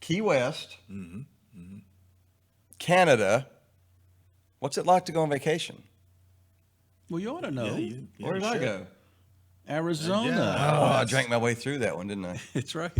Key West, Canada. What's it like to go on vacation? Well, you ought to know. Where did I go? Arizona. Oh, I drank my way through that one, didn't I? That's right.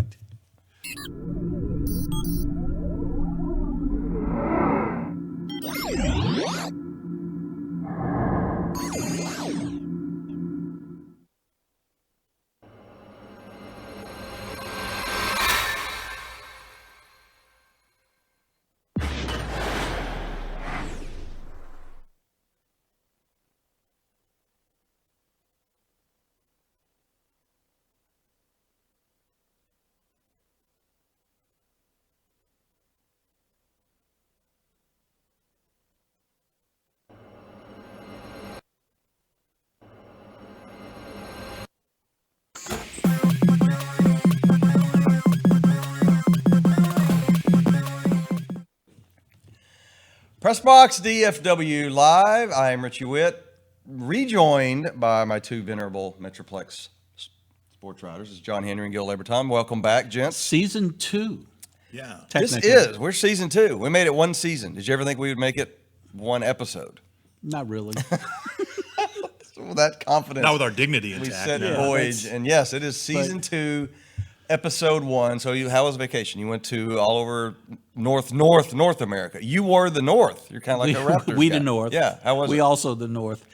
PressBox DFW live. I am Richie Witt, rejoined by my two venerable Metroplex sports writers. This is John Henry and Gil Leberton. Welcome back, gents. Season 2. Yeah. We're season 2. We made it one season. Did you ever think we would make it one episode? Not really. With that confidence. Not with our dignity We intact. set no. voyage. And yes, it is season 2, episode 1. So how was vacation? You went to all over North America. You were the North. You're kind of like a Raptors We guy. the North. Yeah. How was we it? also the North.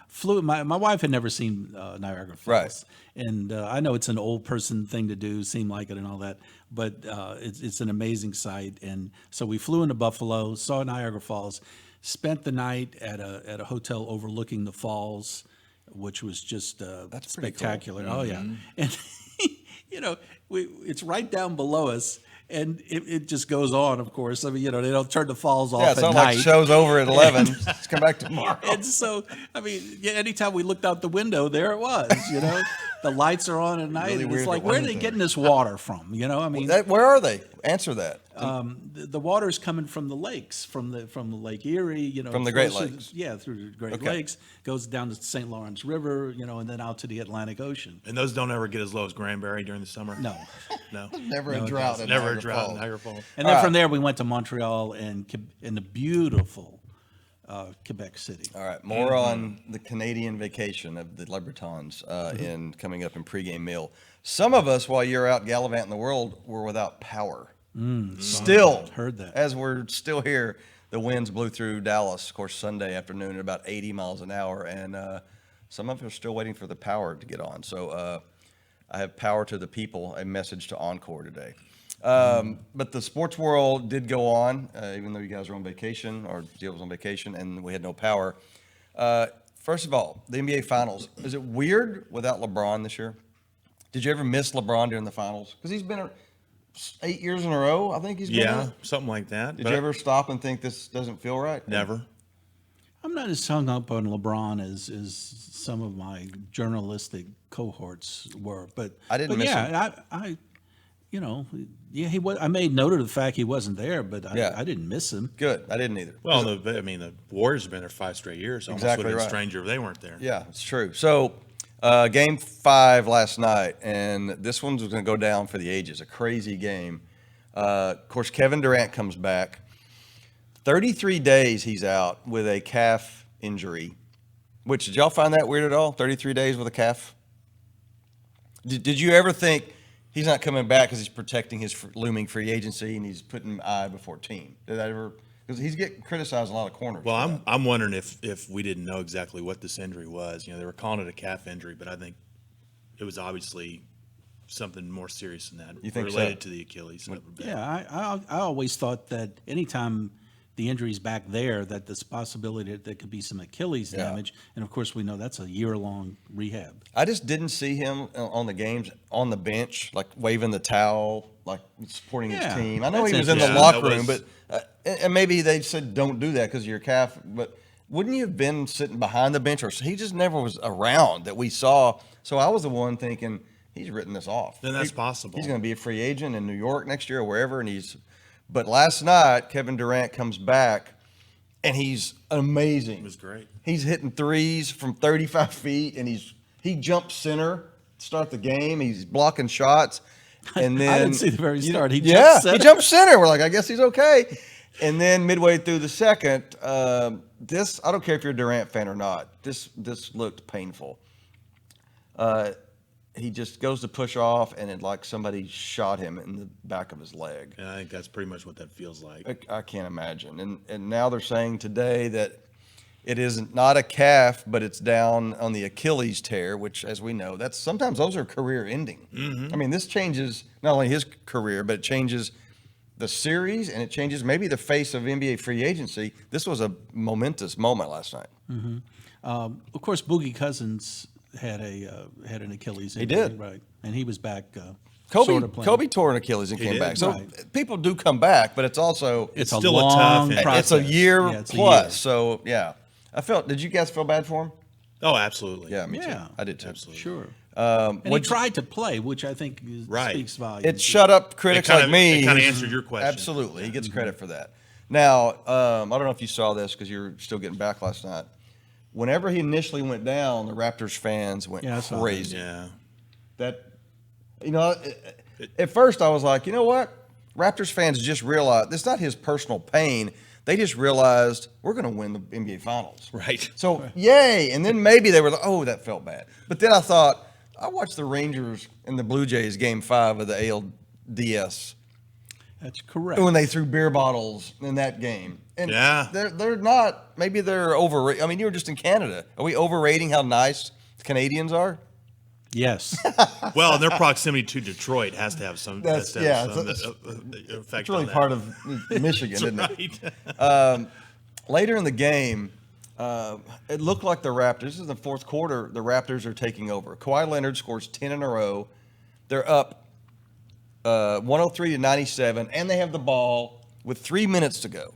Flew. My wife had never seen Niagara Falls. Right. And I know it's an old person thing to do, seem like it and all that, but it's an amazing sight. And so we flew into Buffalo, saw Niagara Falls, spent the night at a hotel overlooking the falls, which was just That's pretty cool. spectacular. Oh yeah, and it's right down below us. And it just goes on, of course. I mean, they don't turn the falls off Yeah, it's at not night. like show's over at 11. Let's come back tomorrow. And so, I mean, anytime we looked out the window, there it was, The lights are on at night. Really and weird it's if like, it where are wasn't they there. getting this water from? I mean, Where are they? Answer that. the water is coming from the lakes, from the Lake Erie, From the Great flows through Lakes. through the Great Okay. Lakes, goes down to the St. Lawrence River, and then out to the Atlantic Ocean. And those don't ever get as low as Granbury during the summer? No. No. Never a it drought in Never a Niagara drought in Falls. Niagara Falls. And then All from right. there, we went to Montreal and the beautiful Quebec City. All right, more on the Canadian vacation of the Lebretons in coming up in pregame meal. Some of us, while you're out gallivanting the world, were without power. Still, Heard that. as we're still here, the winds blew through Dallas, of course, Sunday afternoon at about 80 miles an hour, and some of us are still waiting for the power to get on. So I have power to the people, a message to Encore today. But the sports world did go on, even though you guys were on vacation, or Jill was on vacation, and we had no power. First of all, the NBA Finals. Is it weird without LeBron this year? Did you ever miss LeBron during the finals? Because he's been 8 years in a row, I think he's been Yeah, there. something like that. Did but you ever stop and think this doesn't feel right? Never. I'm not as hung up on LeBron as some of my journalistic cohorts were, but I didn't but miss yeah, I he was. I made note of the fact he wasn't there, but Yeah. I didn't miss him. Good. I didn't either. Well, the Warriors have been there 5 straight years. Almost Exactly would have been right. stranger if they weren't there. Yeah, it's true. So, game 5 last night, and this one's going to go down for the ages. A crazy game. Of course, Kevin Durant comes back. 33 days he's out with a calf injury. Which, did y'all find that weird at all? 33 days with a calf? Did you ever think he's not coming back because he's protecting his looming free agency and he's putting eye before team? Did that ever? Because he's getting criticized in a lot of corners. Well, I'm wondering if we didn't know exactly what this injury was. They were calling it a calf injury, but I think it was obviously something more serious than that. You think so? related to the Achilles? Yeah, I always thought that anytime the injury's back there, that there's a possibility that there could be some Achilles Yeah. damage, and of course we know that's a year-long rehab. I just didn't see him on the games on the bench, like waving the towel, like supporting his Yeah, team. I know that's he was in the interesting. locker That room, was- but and maybe they said don't do that because of your calf. But wouldn't you have been sitting behind the bench, or he just never was around that we saw? So I was the one thinking he's written this off. Then that's possible. He's going to be a free agent in New York next year or wherever, and he's. But last night, Kevin Durant comes back, and he's amazing. It was great. He's hitting threes from 35 feet, and he jumps center to start the game. He's blocking shots, And then I didn't see the very start. He he jumped jumped center. We're like, I guess he's okay. And then midway through the second, this, I don't care if you're a Durant fan or not, this looked painful. He just goes to push off, and it like somebody shot him in the back of his leg. And I think that's pretty much what that feels like. I can't imagine. And now they're saying today that it isn't not a calf, but it's down on the Achilles tear, which, as we know, that's sometimes those are career ending. I mean, this changes not only his career, but it changes the series, and it changes maybe the face of NBA free agency. This was a momentous moment last night. Of course, Boogie Cousins had an Achilles injury. did. Right. And he was back Kobe, playing. Kobe tore an Achilles and came did. back. So Right. people do come back, but it's also It's still a long tough injury. process. it's a year Yeah, it's a plus. year. So yeah, did you guys feel bad for him? Oh, absolutely. Yeah, me Yeah. too. I did too. Absolutely. Sure. And he what'd you- tried to play, which I think Right. speaks volumes. It shut up critics kinda- like me. it kinda who's- answered your question. Absolutely, he gets credit for that. Now, I don't know if you saw this because you were still getting back last night. Whenever he initially went down, the Raptors fans went Yeah, I saw that. crazy. Yeah. That, you know, at first I was like, you know what? Raptors fans just realized it's not his personal pain. They just realized we're going to win the NBA Finals. Right. So, yay. And then maybe they were like, oh, that felt bad. But then I thought, I watched the Rangers and the Blue Jays game 5 of the ALDS That's correct. when they threw beer bottles in that game. And Yeah. they're not, maybe they're overrated. I mean, you were just in Canada. Are we overrating how nice the Canadians are? Yes. Well, and their proximity to Detroit has to have some, That's- has to have yeah, some it's- effect It's really on that. part of Michigan, isn't it? Right. Later in the game, it looked like the Raptors. This is the fourth quarter. The Raptors are taking over. Kawhi Leonard scores 10 in a row. They're up 103-97, and they have the ball with 3 minutes to go.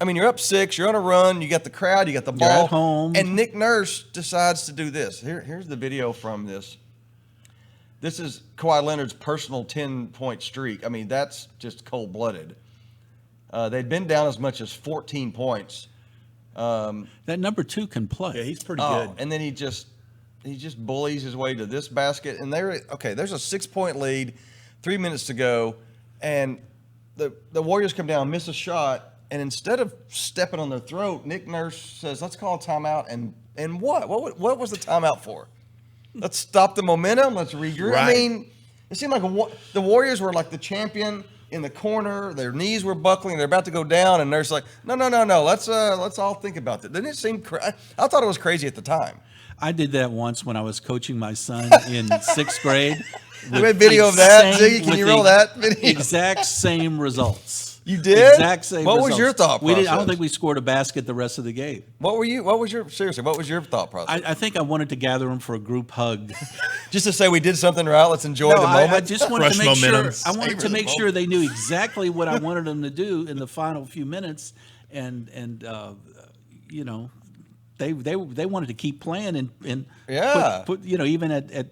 I mean, you're up 6. You're on a run. You got the crowd. You got the You're ball. at home. And Nick Nurse decides to do this. Here's the video from this. This is Kawhi Leonard's personal 10-point streak. I mean, that's just cold-blooded. They'd been down as much as 14 points. That number 2 can play. Yeah, he's pretty Oh, good. and then he just bullies his way to this basket. And there's a 6-point lead, 3 minutes to go, and the Warriors come down, miss a shot, and instead of stepping on their throat, Nick Nurse says, "Let's call a timeout." And what? What was the timeout for? Let's stop the momentum. Let's regroup. I Right. mean, it seemed like the Warriors were like the champion in the corner. Their knees were buckling. They're about to go down, and Nurse like, no. Let's all think about that. Didn't it seem? I thought it was crazy at the time. I did that once when I was coaching my son in 6th grade. You had video of that, Ziggy? Can you roll that video? Exact same results. You did? Exact same What was results. your thought I don't process? think we scored a basket the rest of the game. What was your thought process? I think I wanted to gather them for a group hug. Just to say we did something right. Let's enjoy the I moment. just wanted to Fresh make momentum. sure. I wanted Savor to the make moment. sure they knew exactly what I wanted them to do in the final few minutes, and you know, they wanted to keep playing and Yeah. put even at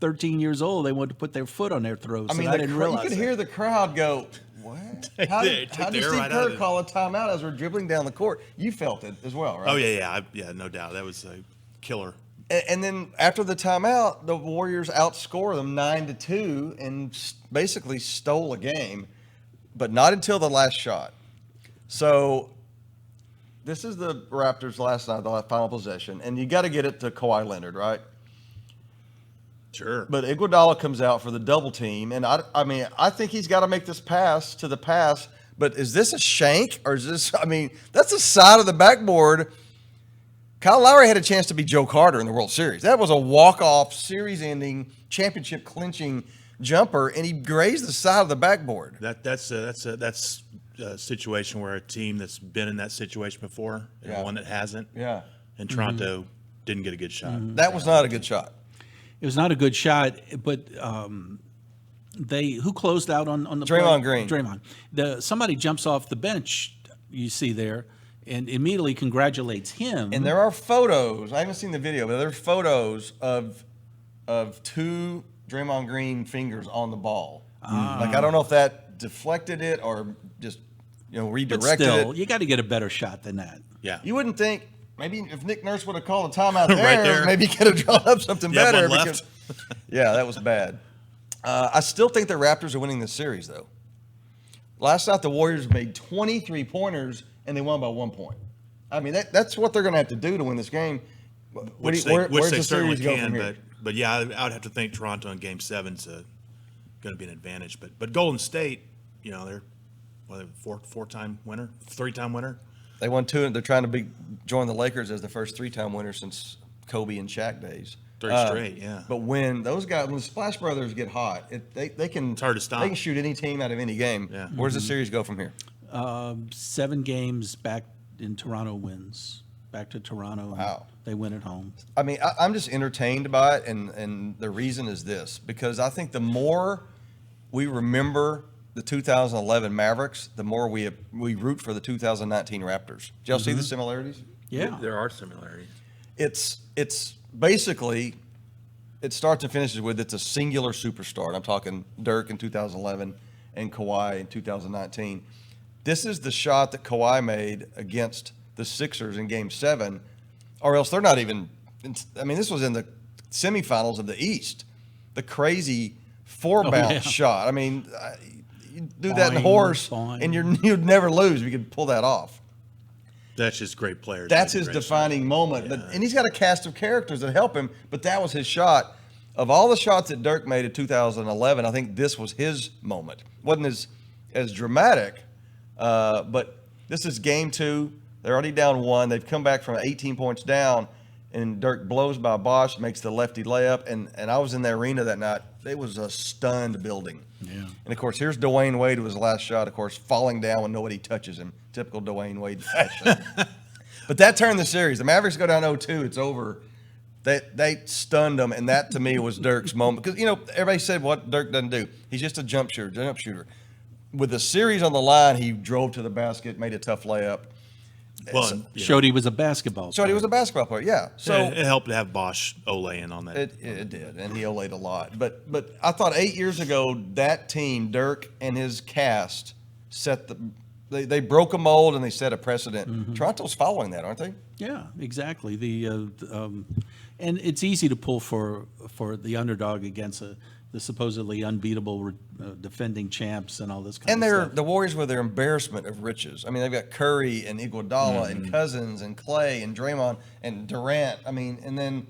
13 years old they wanted to put their foot on their throats. I mean, and I didn't you realize could that. hear the crowd go, "What? How They did took the Steve air right out Kerr of it. call a timeout as we're dribbling down the court?" You felt it as well, right? Oh, yeah, no doubt. That was a killer. And then after the timeout, the Warriors outscore them 9-2 and basically stole a game, but not until the last shot. So this is the Raptors' last night, the final possession, and you got to get it to Kawhi Leonard, right? Sure. But Iguodala comes out for the double team, and I think he's got to make this pass to the pass. But is this a shank or is this? I mean, that's the side of the backboard. Kyle Lowry had a chance to be Joe Carter in the World Series. That was a walk-off, series-ending, championship-clinching jumper, and he grazed the side of the backboard. That's a situation where a team that's been in that situation before and Yeah. one that hasn't. Yeah, And Toronto didn't get a good shot. that was not a good shot. It was not a good shot, but who closed out on the Draymond play? Green. Draymond. Somebody jumps off the bench you see there and immediately congratulates him. And there are photos. I haven't seen the video, but there's photos of two Draymond Green fingers on the ball. Like I don't know if that deflected it or just but redirected still, it. you got to get a better shot than that. Yeah. You wouldn't think maybe if Nick Nurse would have called a timeout there, Right there. maybe he could have drawn up something You have better. one left. Yeah, that was bad. I still think the Raptors are winning this series, though. Last night, the Warriors made 23 pointers, and they won by 1 point. I mean, that's what they're going to have to do to win this game. Which Where's they the certainly series go can, from here? but yeah, I would have to think Toronto in Game 7's going to be an advantage. But Golden State, they're four-time winner, three-time winner. They won 2, and they're trying to join the Lakers as the first 3-time winner since Kobe and Shaq days. 3 straight, yeah. But when the Splash Brothers get hot, they can. It's hard to stop. They can shoot any team out of any game. Yeah. Where's the series go from here? 7 games back in Toronto wins. Back to Toronto. And Wow. They win at home. I mean, I'm just entertained by it, and the reason is this, because I think the more we remember the 2011 Mavericks, the more we root for the 2019 Raptors. Did y'all see the similarities? Yeah. There are similarities. It's basically, it starts and finishes with it's a singular superstar. And I'm talking Dirk in 2011 and Kawhi in 2019. This is the shot that Kawhi made against the Sixers in Game 7, or else they're not even. I mean, this was in the semifinals of the East. The crazy 4-bounce shot. I mean, you do that in horse, and you'd never lose if you could pull that off. That's just great players. That's his defining moment. Yeah. And he's got a cast of characters that help him, but that was his shot. Of all the shots that Dirk made in 2011, I think this was his moment. Wasn't as dramatic, but this is Game 2. They're already down 1. They've come back from 18 points down, and Dirk blows by Bosch, makes the lefty layup. And I was in the arena that night. It was a stunned building. Yeah. And, of course, here's Dwayne Wade with his last shot, of course, falling down when nobody touches him. Typical Dwayne Wade fashion. But that turned the series. The Mavericks go down 0-2. It's over. They stunned them, and that, to me, was Dirk's moment. Because, everybody said what Dirk doesn't do. He's just a jump shooter. With the series on the line, he drove to the basket, made a tough layup. Well, Showed he was a basketball So player. he was a basketball player, yeah. So it helped to have Bosch Ole in on that. it did, and he olayed a lot. But I thought 8 years ago, that team, Dirk and his cast, they broke a mold and they set a precedent. Toronto's following that, aren't they? Yeah, exactly. And it's easy to pull for the underdog against the supposedly unbeatable defending champs and all this kind And of stuff. the Warriors were their embarrassment of riches. I mean, they've got Curry and Iguodala and Cousins and Clay and Draymond and Durant. I mean, and then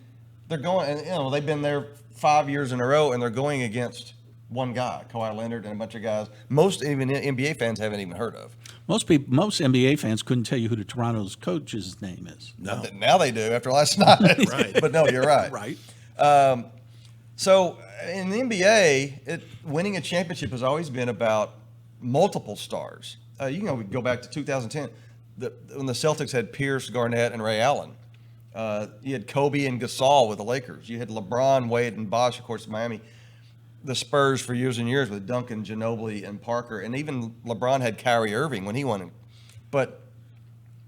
they're going, and they've been there 5 years in a row, and they're going against one guy, Kawhi Leonard, and a bunch of guys most even NBA fans haven't even heard of. Most NBA fans couldn't tell you who the Toronto's coach's name is. No. Now they do after last night. Right. But no, you're right. Right. So in the NBA, winning a championship has always been about multiple stars. We go back to 2010, when the Celtics had Pierce, Garnett, and Ray Allen. You had Kobe and Gasol with the Lakers. You had LeBron, Wade, and Bosh, of course, Miami. The Spurs for years and years with Duncan, Ginobili, and Parker. And even LeBron had Kyrie Irving when he won it. But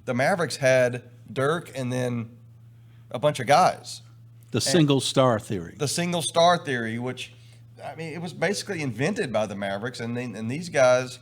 the Mavericks had Dirk and then a bunch of guys. The single star theory. The single star theory, which, I mean, it was basically invented by the Mavericks, and these guys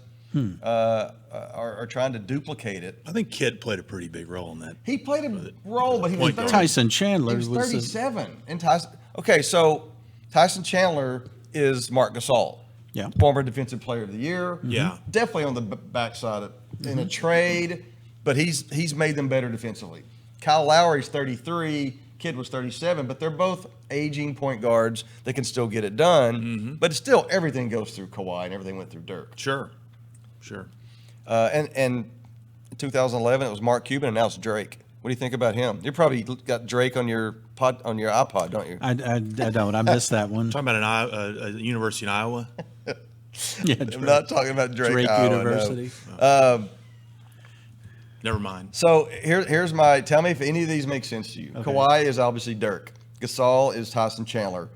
are trying to duplicate it. I think Kidd played a pretty big role in that. He played a role, but he was Point guard. Tyson Chandler he was 37. And Tyson Chandler is Marc Gasol. Yeah. Former Defensive Player of the Year. Yeah. Definitely on the backside in a trade, but he's made them better defensively. Kyle Lowry's 33. Kidd was 37, but they're both aging point guards that can still get it done. But it's still, everything goes through Kawhi and everything went through Dirk. Sure. And in 2011, it was Mark Cuban, and now it's Drake. What do you think about him? You probably got Drake on your iPod, don't you? I don't. I missed that one. Talking about a university in Iowa. Yeah, I'm not talking about Drake Iowa, no. University. Never mind. So here's tell me if any of these make sense to you. Okay. Kawhi is obviously Dirk. Gasol is Tyson Chandler.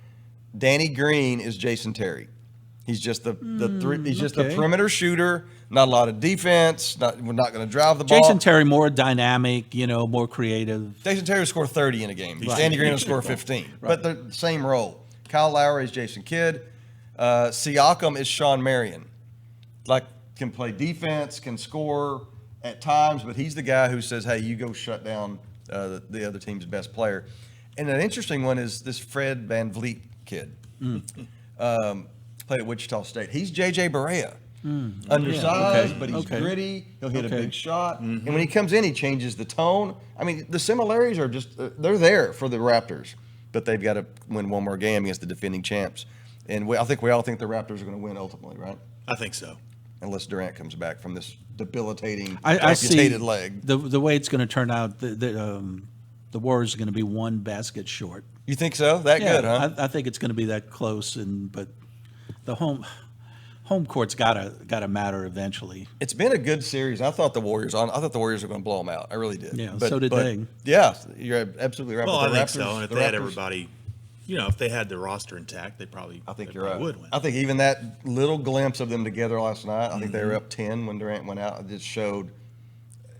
Danny Green is Jason Terry. He's just the perimeter shooter. Not a lot of defense. We're not going to drive the ball. Jason Terry, more dynamic, more creative. Jason Terry will score 30 in a game. Danny Green will score 15. But they're the same role. Kyle Lowry is Jason Kidd. Siakam is Sean Marion. Can play defense, can score at times, but he's the guy who says, hey, you go shut down the other team's best player. And an interesting one is this Fred VanVleet kid. played at Wichita State. He's J.J. Barea. Undersized, okay, but he's okay. gritty. He'll hit a Okay. big shot. And when he comes in, he changes the tone. I mean, the similarities are just, they're there for the Raptors. But they've got to win one more game against the defending champs. And I think we all think the Raptors are going to win ultimately, right? I think so. Unless Durant comes back from this debilitating, I see amputated leg. the way it's going to turn out. The Warriors are going to be one basket short. You think so? That good, huh? I think it's going to be that close, but the home court's gotta matter eventually. It's been a good series. I thought the Warriors were going to blow them out. I really did. Yeah, so did they. Yeah, you're absolutely right. Well, But I the think Raptors, so. And if the they had Raptors- everybody, if they had the roster intact, they probably would win. I think even that little glimpse of them together last night, I think they were up 10 when Durant went out. It just showed.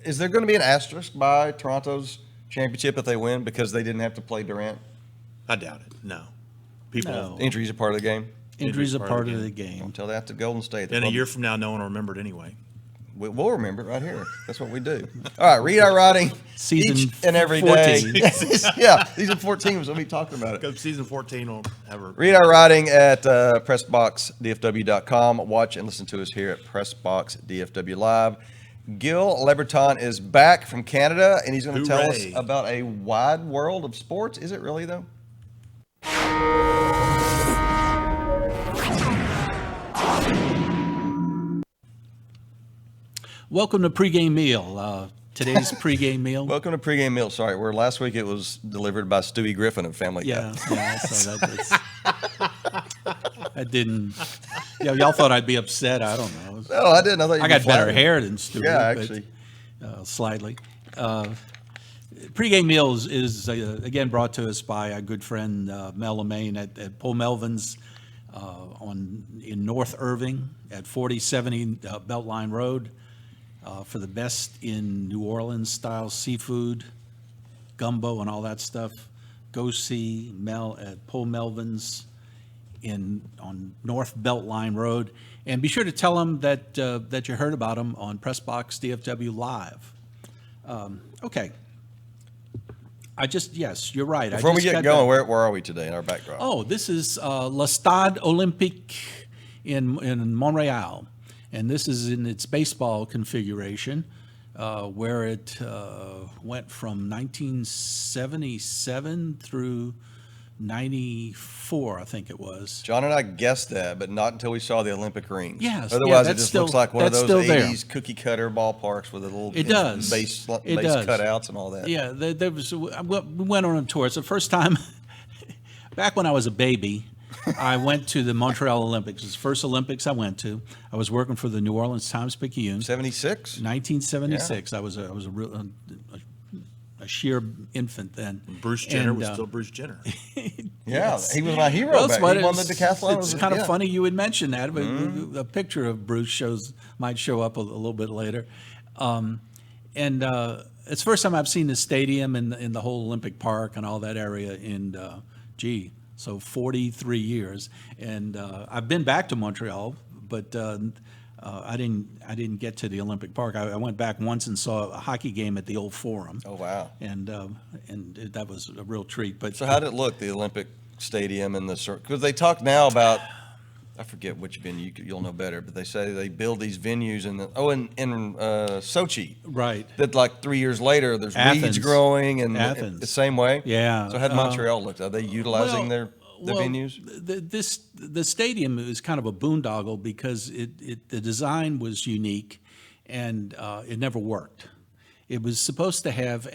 Is there going to be an asterisk by Toronto's championship if they win because they didn't have to play Durant? I doubt it. No. People. No. Injuries are part of the game. Injuries are part of the game. Until they have to Golden State. And a year from now, no one will remember it anyway. We'll remember it right here. That's what we do. All right, read our writing Season each and every day. 14. Yeah, season 14 was going to be talking about it. Because season 14 will have a. Read our writing at PressBoxDFW.com. Watch and listen to us here at PressBox DFW Live. Gil Leberton is back from Canada, and he's going to tell us Hooray. about a wide world of sports. Is it really, though? Welcome to pregame meal. Today's pregame meal. Welcome to Pregame Meal. Sorry, where last week it was delivered by Stewie Griffin of Family Guy. Yeah, I saw that. I didn't. Yeah, y'all thought I'd be upset. I don't know. No, I didn't. I thought you I got better flattered. hair than Stu. Yeah, but, actually. slightly. Pre-game meals is again brought to us by our good friend Mel Lemaine at Paul Melvin's in North Irving at 4070 Beltline Road for the best in New Orleans style seafood, gumbo, and all that stuff. Go see Mel at Paul Melvin's on North Beltline Road, and be sure to tell them that you heard about them on PressBox DFW Live. Okay. Yes, you're right. Before we just get got going, that- where are we today in our backdrop? Oh, this is Le Stade Olympique in Montreal, and this is in its baseball configuration, where it went from 1977 through 94, I think it was. John and I guessed that, but not until we saw the Olympic rings. Yes, yeah, Otherwise, it that's just still- looks like one of that's those still there. 80s cookie cutter ballparks with a little It does. base It does. cutouts and all that. Yeah, there was. We went on a tour. It's the first time. Back when I was a baby, I went to the Montreal Olympics. It was the first Olympics I went to. I was working for the New Orleans Times-Picayune. 76? 1976. I was a sheer infant then. Bruce Jenner And, was still Bruce Jenner. Yeah, he was my hero. Well, back. that's He won the decathlon. It's kind of Yeah. funny you would mention that, but a picture of Bruce might show up a little bit later. It's the first time I've seen the stadium and the whole Olympic Park and all that area in, 43 years. And I've been back to Montreal, but I didn't get to the Olympic Park. I went back once and saw a hockey game at the old Forum. Oh, wow. And that was a real treat. But So how did it look, the Olympic Stadium and the circle? Because they talk now about, I forget which venue, you'll know better, but they say they build these venues in Sochi. Right. That like 3 years later, there's Athens. weeds growing and Athens. the same way. Yeah. So how'd Montreal look? Are they utilizing their venues? The stadium is kind of a boondoggle because the design was unique, and it never worked. It was supposed to have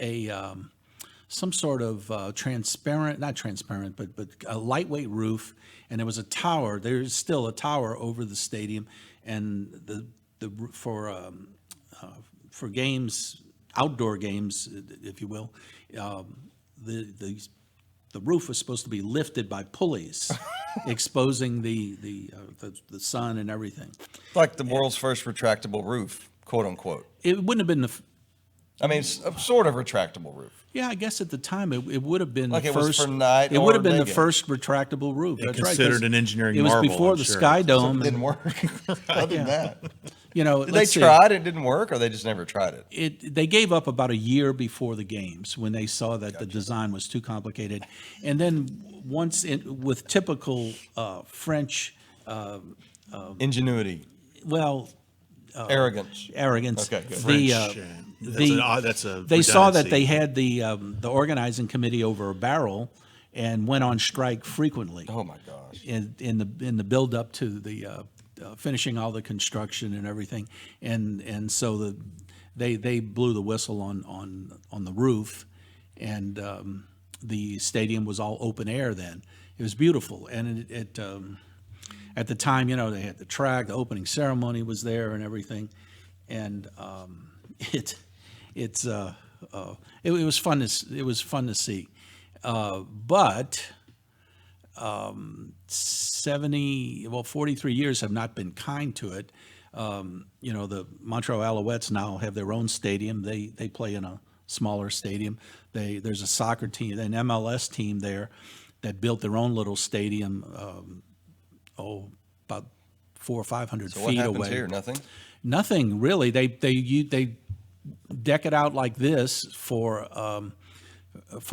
some sort of not transparent, but a lightweight roof, and there was a tower. There's still a tower over the stadium, and for games, outdoor games, if you will, the roof was supposed to be lifted by pulleys, exposing the sun and everything. Like the world's first retractable roof, quote unquote. It wouldn't have been I mean, it's a sort of retractable roof. yeah, I guess at the time it would have been Like the it was first. for night It would or have been the day game. first retractable roof. And That's right, 'cause considered an engineering It was marvel, before I'm the sure. Sky It Dome. didn't work. Other than that. You know, Did they let's see. try it? It didn't work, or they just never tried it? They gave up about a year before the games when they saw that the design was too complicated, and then with typical French Ingenuity, well, arrogance. arrogance. Okay, good. The, That's a they saw that redundancy. they had the organizing committee over a barrel, and went on strike frequently Oh my gosh. in the build up to the finishing all the construction and everything, and so they blew the whistle on the roof, and the stadium was all open air then. It was beautiful, and at the time, they had the track, the opening ceremony was there and everything, and it was fun to see, but 43 years have not been kind to it. The Montreal Alouettes now have their own stadium. They play in a smaller stadium. There's a soccer team, an MLS team there that built their own little stadium, about 400 or 500 So feet what happens away. here? Nothing? Nothing really. They deck it out like this for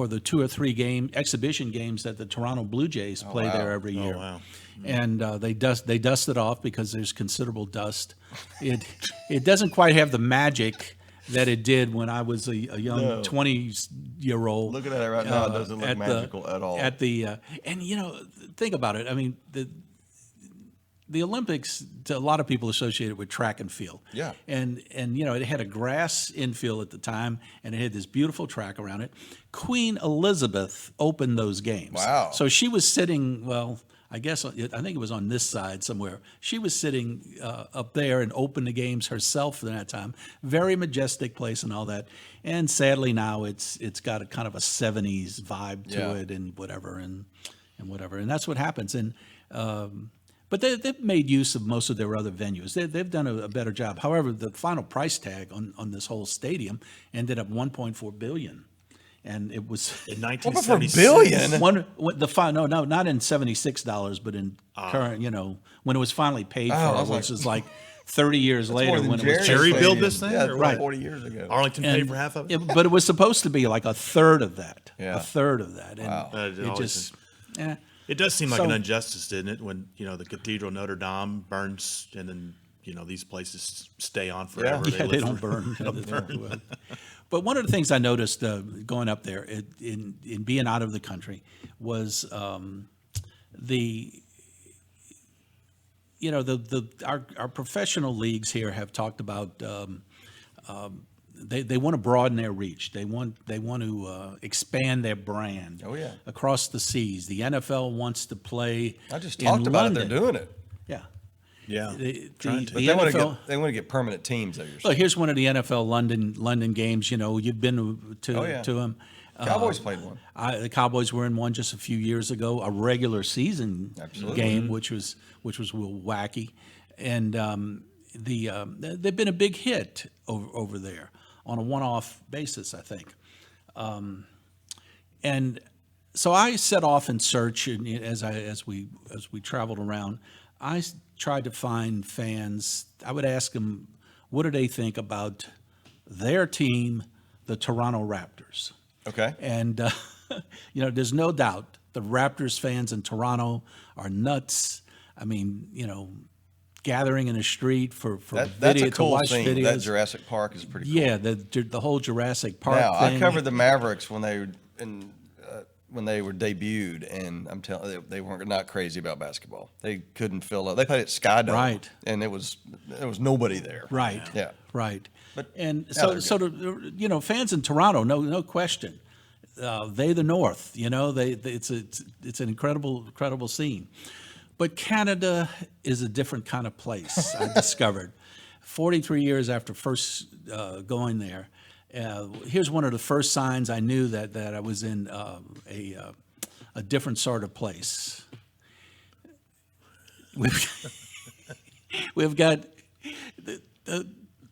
the 2 or 3 exhibition games that the Toronto Blue Jays play wow. there every year. wow. And they dust it off because there's considerable dust. It doesn't quite have the magic that it did when I was a young 20-year-old. Looking at it right now, it doesn't look magical at all. And think about it. I mean, the Olympics, to a lot of people associate it with track and field. Yeah. And it had a grass infield at the time, and it had this beautiful track around it. Queen Elizabeth opened those games. Wow. So she was sitting, I think it was on this side somewhere. She was sitting up there and opened the games herself at that time. Very majestic place and all that. And sadly now it's got a kind of a 70s vibe to Yeah. it and whatever and whatever. And that's what happens. And but they've made use of most of their other venues. They've done a better job. However, the final price tag on this whole stadium ended up $1.4 billion. And it was In $1.4 1976. billion? not in $76, but in current, when it was finally paid Oh, I for, was which like- is like 30 years More later than when it was Jerry Stadium. built this thing, Yeah, or right. what? 40 years ago. Arlington paid for half of it. But it was supposed to be like a third of that. Yeah. A third of that. And Wow. It it always just, eh. It does seem like So- an injustice, didn't it? When the Cathedral Notre Dame burns, and then these places stay on forever. Yeah, they live don't burn. But one of the things I noticed going up there in being out of the country was our professional leagues here have talked about they want to broaden their reach. They want to expand their brand. Oh, yeah. Across the seas. The NFL wants to play. I just in talked about it. London. They're doing it. Yeah. Yeah, The But they want NFL. to get permanent teams, though, you're saying. Look, here's one of the NFL London games. You've been to Oh, yeah. them. Cowboys played one. The Cowboys were in one just a few years ago, a regular season Absolutely. game, which was a little wacky, and they've been a big hit over there on a one-off basis, I think. And so I set off in search, and as we traveled around, I tried to find fans. I would ask them, what do they think about their team, the Toronto Raptors? Okay. And there's no doubt the Raptors fans in Toronto are nuts. I mean, gathering in the street for That's video a cool to watch scene. videos. That Jurassic Park is pretty cool. Yeah, the whole Jurassic Park Now, thing. I covered the Mavericks when they were debuted, and I'm telling you, they weren't not crazy about basketball. They couldn't fill up. They played at Skydome, Right. And there was nobody there. Right. Yeah. Right. But and now so the fans in Toronto, no question, they the North. It's an incredible scene. But Canada is a different kind of place. I discovered 43 years after first going there. Here's one of the first signs I knew that I was in a different sort of place. We've got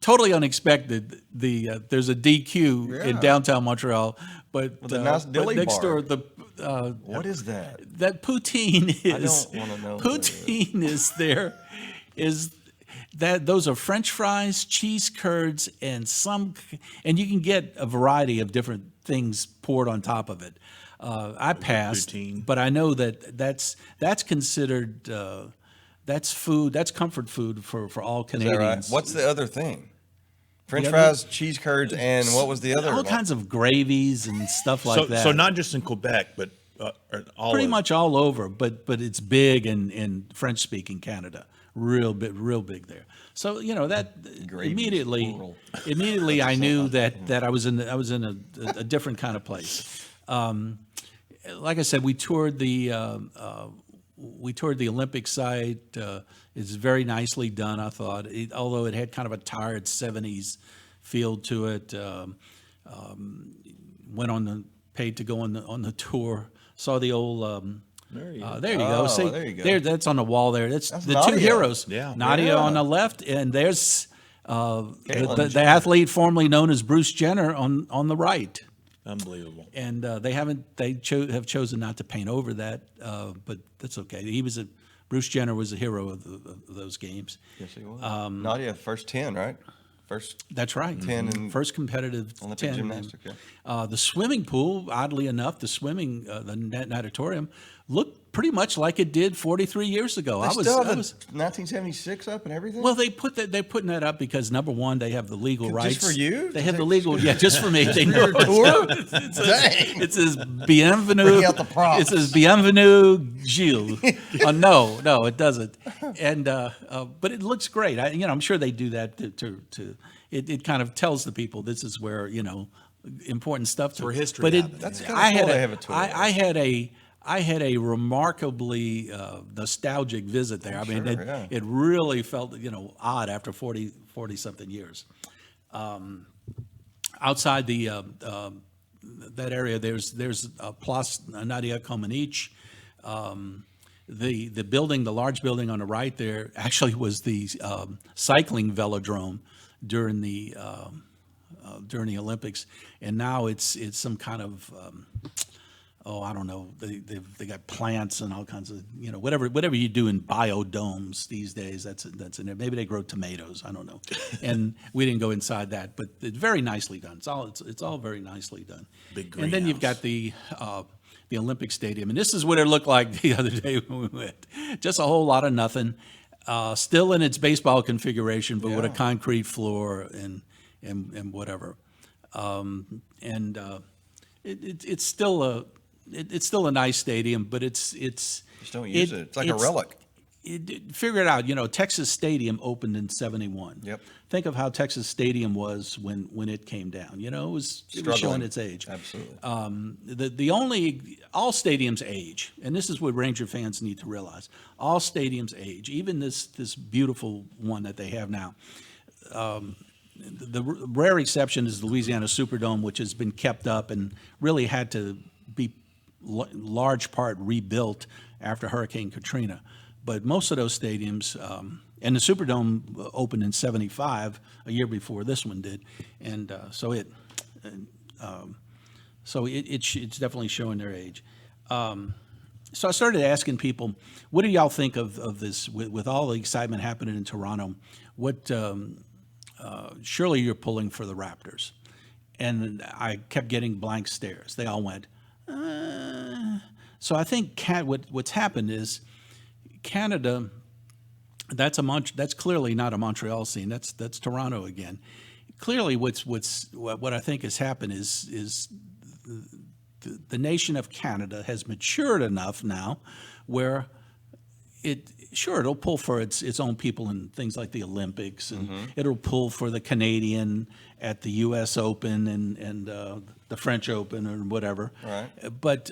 totally unexpected. There's a DQ in Yeah. downtown Montreal, but, the nice but dilly next bar. door what is that? that poutine is. don't wanna know what that is. Poutine is there. Is that those are French fries, cheese curds, and you can get a variety of different things poured on top of it. I passed, poutine. but I know that's considered That's food. That's comfort food for all Is that Canadians. right? What's the other thing? French The other- fries, cheese curds, and what was the other? All kinds of gravies and stuff like that. So not just in Quebec, but all pretty of- much all over, but it's big in French speaking Canada. Real big there. So that Gravy's immediately plural. I knew that I was in a different kind of place. Like I said, we toured the Olympic site. It's very nicely done, I thought. Although it had kind of a tired '70s feel to it. Paid to go on the tour. Saw the old. There you go. Oh, See, there you go. that's on the wall there. That's the two Nadia. heroes. Yeah. Nadia Yeah. on the left, and there's Caitlyn the Jenner. athlete formerly known as Bruce Jenner on the right. Unbelievable. And they have chosen not to paint over that, but that's okay. Bruce Jenner was a hero of those games. Yes, he was. Nadia, first 10, right? First That's right. 10 in First competitive Olympic 10. gymnastics. Yeah. The swimming pool, oddly enough, the natatorium looked pretty much like it did 43 years ago. They still have the 1976 up and everything. Well, they're putting that up because number one, they have the legal rights. for you? They have the legal, just for me. They know tour? it says bienvenue. Bring out the props. It says bienvenue, Gilles. No, it doesn't. And but it looks great. I'm sure they do that to it kind of tells the people this is where important stuff where history But happened. That's kinda cool they have a tour. I had a remarkably nostalgic visit there. I mean, sure, yeah. it really felt odd after 40 something years. Outside that area, there's Place Nadia Comaneci. The building, the large building on the right there, actually was the cycling velodrome during the Olympics, and now it's some kind of I don't know. They got plants and all kinds of whatever you do in biodomes these days. That's in there. Maybe they grow tomatoes. I don't know. And we didn't go inside that, but it's very nicely done. It's all very nicely done. Big And then you've greenhouse. got the Olympic Stadium, and this is what it looked like the other day when we went. Just a whole lot of nothing. Still in its baseball configuration, but with a Yeah. concrete floor and whatever. It's still a nice stadium, but it's Just don't use it. It's like a relic. Figure it out. Texas Stadium opened in '71. Yep. Think of how Texas Stadium was when it came down. It was showing Struggling. its age. Absolutely. All stadiums age, and this is what Ranger fans need to realize. All stadiums age, even this beautiful one that they have now. The rare exception is the Louisiana Superdome, which has been kept up and really had to be large part rebuilt after Hurricane Katrina. But most of those stadiums, and the Superdome opened in '75, a year before this one did, and it's definitely showing their age. So I started asking people, what do y'all think of this with all the excitement happening in Toronto? What surely you're pulling for the Raptors, and I kept getting blank stares. They all went. So I think what's happened is Canada. That's clearly not a Montreal scene. That's Toronto again. Clearly, what I think has happened is the nation of Canada has matured enough now where it'll pull for its own people in things like the Olympics, and it'll pull for the Canadian at the U.S. Open and the French Open or whatever. Right. But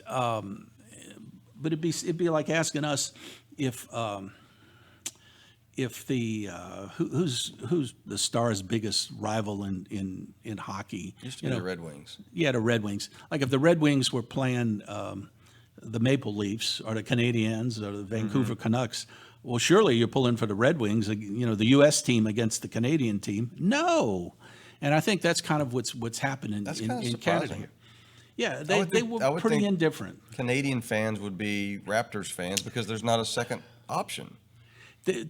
it'd be like asking us if the who's the Stars' biggest rival in hockey? Used to be the Red Wings. Yeah, the Red Wings. Like if the Red Wings were playing the Maple Leafs or the Canadiens or the Vancouver Canucks, well, surely you're pulling for the Red Wings, the U.S. team against the Canadian team. No, and I think that's kind of what's happening That's in kind of Canada surprising. here. Yeah, I they would were pretty think indifferent. Canadian fans would be Raptors fans because there's not a second option.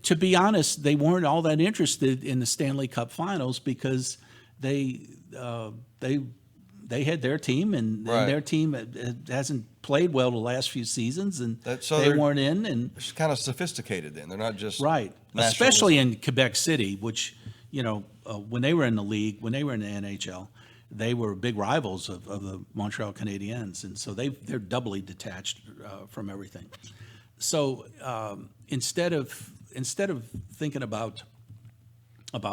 To be honest, they weren't all that interested in the Stanley Cup Finals because they had their team, and Right. their team hasn't played well the last few seasons, and So they they're- weren't in. And It's kind of sophisticated then. They're not just right, nationals. especially in Quebec City, which when they were in the league, when they were in the NHL, they were big rivals of the Montreal Canadiens, and so they're doubly detached from everything. So instead of thinking about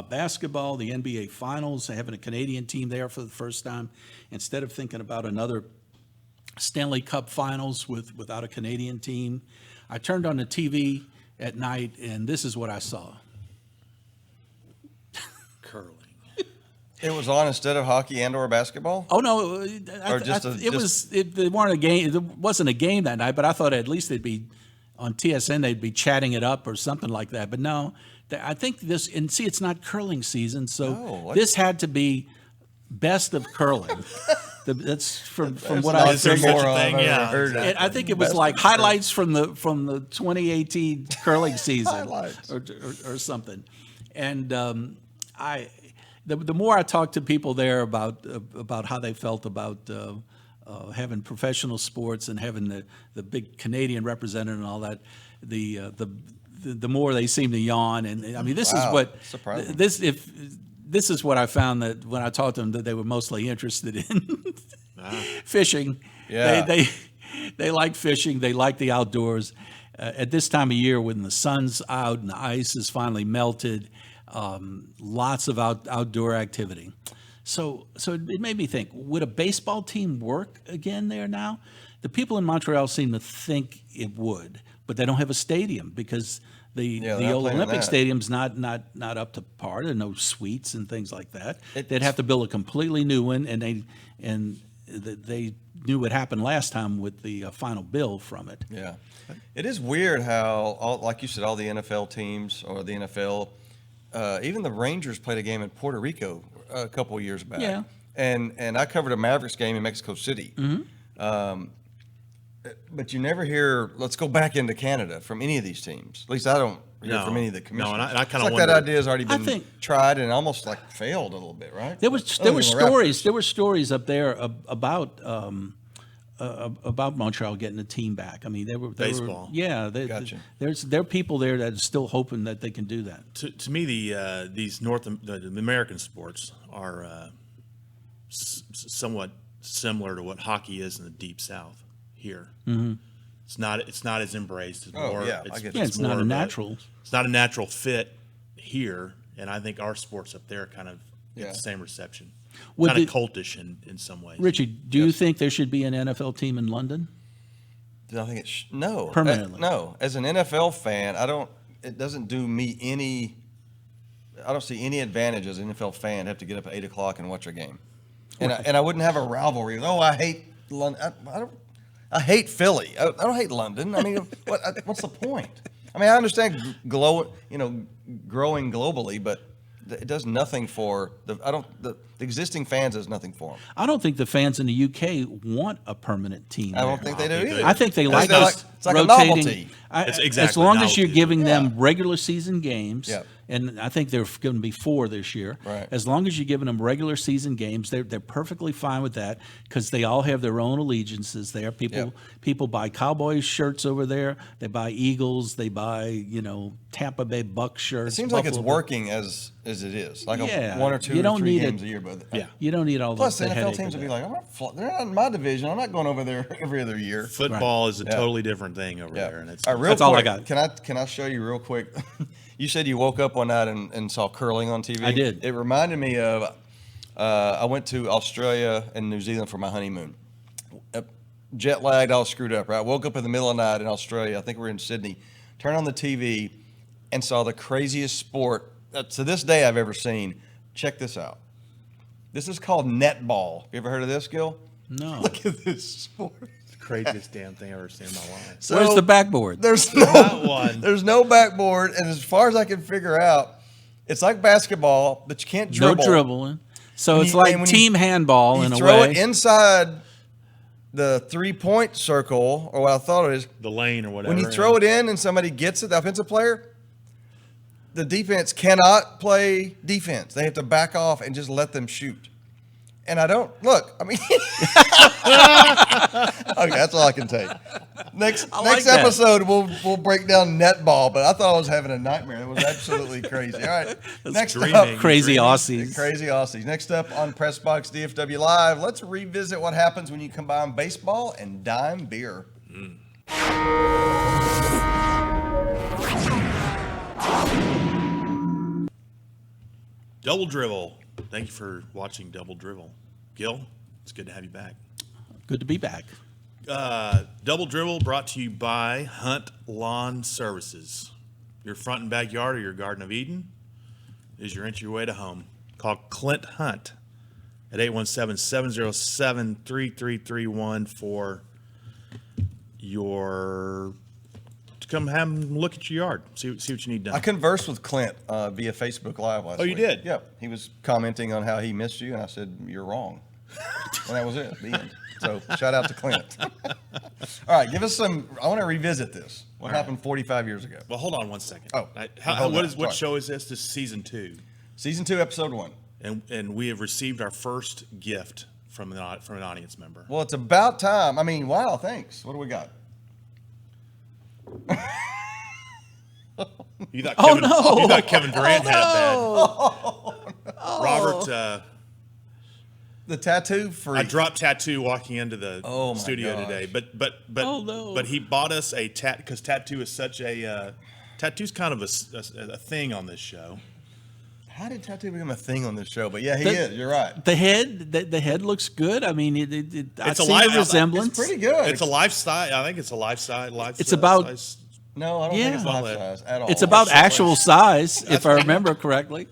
basketball, the NBA Finals, having a Canadian team there for the first time, instead of thinking about another Stanley Cup Finals without a Canadian team, I turned on the TV at night, and this is what I saw. Curling. It was on instead of hockey and/or basketball. Oh no, it weren't a game. It wasn't a game that night, but I thought at least they'd be on TSN. They'd be chatting it up or something like that. But no, I think this. And see, it's not curling season, so this had to be best of curling. That's from what I Is there figured. such a thing? Yeah, heard. I think it was Best like of highlights from the 2018 curling season Highlights. or something. And the more I talked to people there about how they felt about having professional sports and having the big Canadian representative and all that, the more they seem to yawn. And I mean, this is Wow, what surprising. this is what I found, that when I talked to them, that they were mostly interested in fishing. Yeah. They like fishing. They like the outdoors. At this time of year, when the sun's out and the ice is finally melted, lots of outdoor activity. So it made me think: would a baseball team work again there now? The people in Montreal seem to think it would, but they don't have a stadium because the they're not old playing in Olympic that. Stadium's not up to par. There are no suites and things like that. It's- They'd have to build a completely new one, and they knew what happened last time with the final bill from it. Yeah, it is weird how, like you said, all the NFL teams or the NFL, even the Rangers played a game in Puerto Rico a couple of years back. Yeah. And I covered a Mavericks game in Mexico City. But you never hear, let's go back into Canada from any of these teams. At least I don't hear No. from any of the No, commissioners. and I kinda It's like wonder- that idea has already I been think- tried and almost like failed a little bit, right? There were Other than the stories. Raptors. There were stories up there about Montreal getting a team back. I mean, there were Baseball. Yeah, Gotcha. there are people there that are still hoping that they can do that. To me, these the American sports are somewhat similar to what hockey is in the Deep South here. Mm-hmm. It's not as embraced. It's Oh, more, yeah, I get you. Yeah, it's not more a of natural. It's not a natural fit here, and I think our sports up there kind of get Yeah. the same reception. Would Kind of the- cultish in some ways. Richie, do you think there should be an NFL team in London? Do I think it no Permanently. No, as an NFL fan, it doesn't do me any. I don't see any advantage as an NFL fan to have to get up at 8 o'clock and watch a game, and I wouldn't have a rivalry. Oh, I hate London. I hate Philly. I don't hate London. I mean, what's the point? I mean, I understand growing globally, but it does nothing for the existing fans does nothing for them. I don't think the fans in the UK want a permanent team. I don't there. think they do think they either. do. I think they I like think they us it's like a rotating. novelty. It's As exactly long as you're novelty. giving them Yeah. regular season games, Yep. and I think they're going to be 4 this year. Right. As long as you're giving them regular season games, they're perfectly fine with that because they all have their own allegiances there. People buy Cowboys shirts over there. They buy Eagles. They buy Tampa Bay Bucks shirts. It seems like it's Buffalo- working as it is, like Yeah. one or two You or don't 3 need games it. a year. But Yeah. You don't need all plus, the the NFL headache teams of will be that. like, they're not in my division. I'm not going over there every other year. Football is a Yeah. totally different thing over Yeah. there, and it's All right, real That's all I quick, got. Can I show you real quick? You said you woke up one night and saw curling on TV. I did. It reminded me of I went to Australia and New Zealand for my honeymoon. Jet lagged, all screwed up. Right, woke up in the middle of the night in Australia. I think we're in Sydney. Turned on the TV and saw the craziest sport to this day I've ever seen. Check this out. This is called netball. You ever heard of this, Gil? No. Look at this sport. the craziest damn thing I've ever seen in my life. So, Where's the backboard? There's Not no one. There's no backboard, and as far as I can figure out, it's like basketball, but you can't No dribble. dribbling. So When it's you- like and when team handball You in a throw way. it inside the 3-point circle, or what I thought it is. The lane or whatever. When you throw it in and somebody gets it, the offensive player, the defense cannot play defense. They have to back off and just let them shoot. And I don't look. I mean, okay, that's all I can take. Next like that. episode, we'll break down netball. But I thought I was having a nightmare. It was absolutely crazy. All right, next dreaming. up, Crazy Aussies. crazy Aussies. Next up on PressBox DFW Live, let's revisit what happens when you combine baseball and dime beer. Double Dribble. Thank you for watching Double Dribble. Gil, it's good to have you back. Good to be back. Double Dribble brought to you by Hunt Lawn Services. Your front and backyard or your Garden of Eden is your entryway to home. Call Clint Hunt at 817-707-3331 for to come have him look at your yard, see what you need done. I conversed with Clint via Facebook Live last week. Oh, you did? Yep. He was commenting on how he missed you, and I said, you're wrong. And that was it, the end. So shout out to Clint. All right, give us some, I want to revisit this. What happened 45 years ago? Well, hold on one second. Oh, what sorry. show is this? This is season 2. Season 2, episode 1. And we have received our first gift from an audience member. Well, it's about time. I mean, wow, thanks. What do we got? You thought Oh, Kevin, no. you thought Kevin Durant had it bad. Oh, Robert, The tattoo freak. I dropped Tattoo walking into the Oh, my studio gosh. today, but Oh, no. but he bought us a because Tattoo is such a Tattoo's kind of a thing on this show. How did tattoo become a thing on this show? But yeah, he is. You're right. the head looks good. I mean, I It's a see live- a resemblance. It's pretty good. It's a lifestyle. I think it's a lifestyle. It's about- size. No, I don't think it's Yeah. life size at all. It's about That's- actual size, if I remember correctly.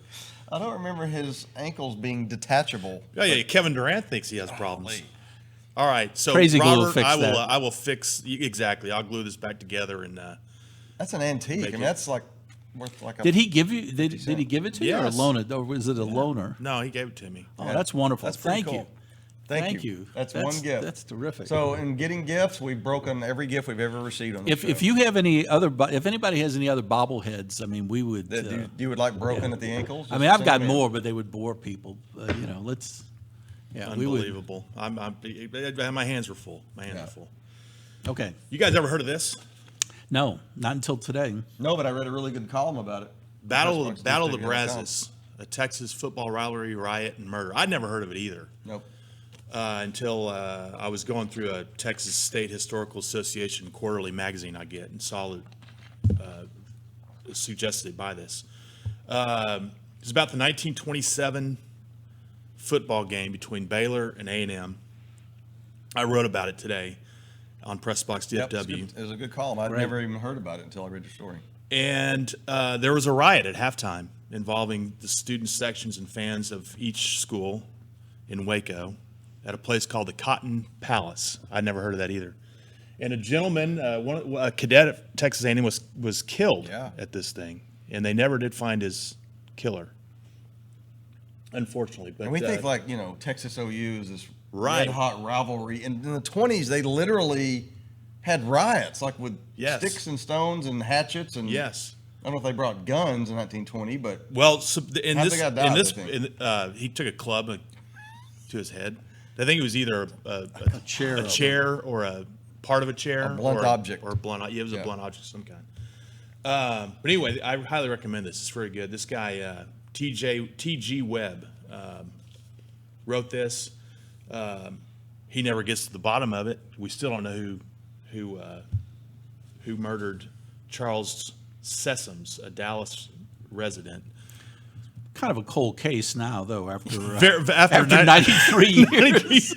I don't remember his ankles being detachable. Oh yeah, Kevin Durant thinks he has problems. Golly. All right, so Crazy glue will Robert, fix that. I will fix exactly. I'll glue this back together and That's an antique. I Make mean, it- that's like worth like a. Did he give you? Did he give it to you or Yes. loan it, or was it a loaner? no, he gave it to me. Oh, that's wonderful. That's pretty Thank cool. you. Thank you. That's one gift. That's terrific. So in getting gifts, we've broken every gift we've ever received on the show. if you have any other, if anybody has any other bobbleheads, I mean, we would. That you would like broken at the ankles. I mean, I've got more, but they would bore people. Let's. Yeah, we would. Unbelievable. My hands were full. My hands Yeah. were full. Okay. You guys ever heard of this? No, not until today. No, but I read a really good column about it. Battle of the PressBox.com. Brazos, a Texas football rivalry, riot, and murder. I'd never heard of it either Nope. until I was going through a Texas State Historical Association quarterly magazine I get and saw it suggested by this. It's about the 1927 football game between Baylor and A&M. I wrote about it today on PressBox Yep, DFW. it was a good column. I'd Right. never even heard about it until I read your story. And there was a riot at halftime involving the student sections and fans of each school in Waco at a place called the Cotton Palace. I'd never heard of that either. And a gentleman, a cadet at Texas A&M was killed Yeah. at this thing, and they never did find his killer, unfortunately. But And we think like, Texas OU is this Right. red hot rivalry. And in the 20s, they literally had riots, like with Yes. sticks and stones and hatchets. And yes. I don't know if they brought guns in 1920, but Well, in How'd this, the guy die, in this, do you think? he took a club to his head. I think it was either a chair. or a part of a chair, A blunt or object. or a blunt. Yeah, it was Yeah. a blunt object of some kind. But anyway, I highly recommend this. It's very good. This guy T.G. Webb wrote this. He never gets to the bottom of it. We still don't know who murdered Charles Sessoms, a Dallas resident. Kind of a cold case now, though. After After 93 years,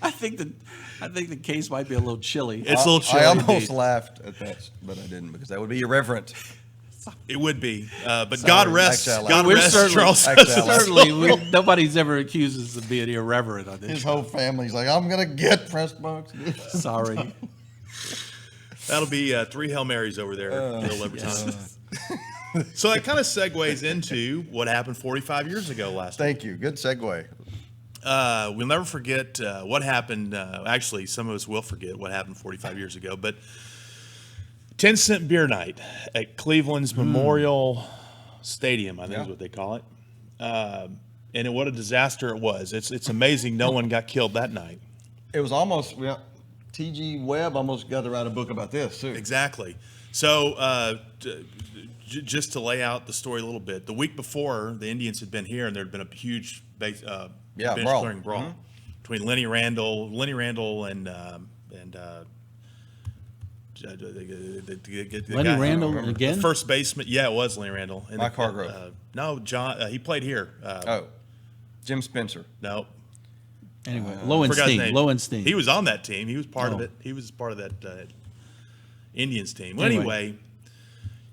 I think the case might be a little chilly. It's a little chilly. I almost indeed. laughed at that, but I didn't because that would be irreverent. It would be, but God rest, Actually, God We're rest certainly- Charles. Actually, I like- Certainly, nobody's ever accused us of being irreverent on this. His whole family's like, I'm going to get PressBox. Sorry. That'll be 3 Hail Marys over there a little over time. So that kind of segues into what happened 45 years ago last week. Thank you. Good segue. We'll never forget what happened. Actually, some of us will forget what happened 45 years ago. But 10-cent beer night at Cleveland's Memorial Stadium, I think is what they call it. And what a disaster it was. It's amazing no one got killed that night. It was almost, T.G. Webb almost got to write a book about this, too. Exactly. So just to lay out the story a little bit, the week before, the Indians had been here, and there had been a huge bench brawl. clearing brawl between Lenny Randall and Lenny Randall again? the first baseman. Yeah, it was Lenny Randall. And Mike Hargrove. No, John. He played here. Jim Spencer. No, Anyway, forgot his Lowenstein. name. Lowenstein. He was on that team. He was part of Oh. it. He was part of that Indians team. Well, Anyway. anyway,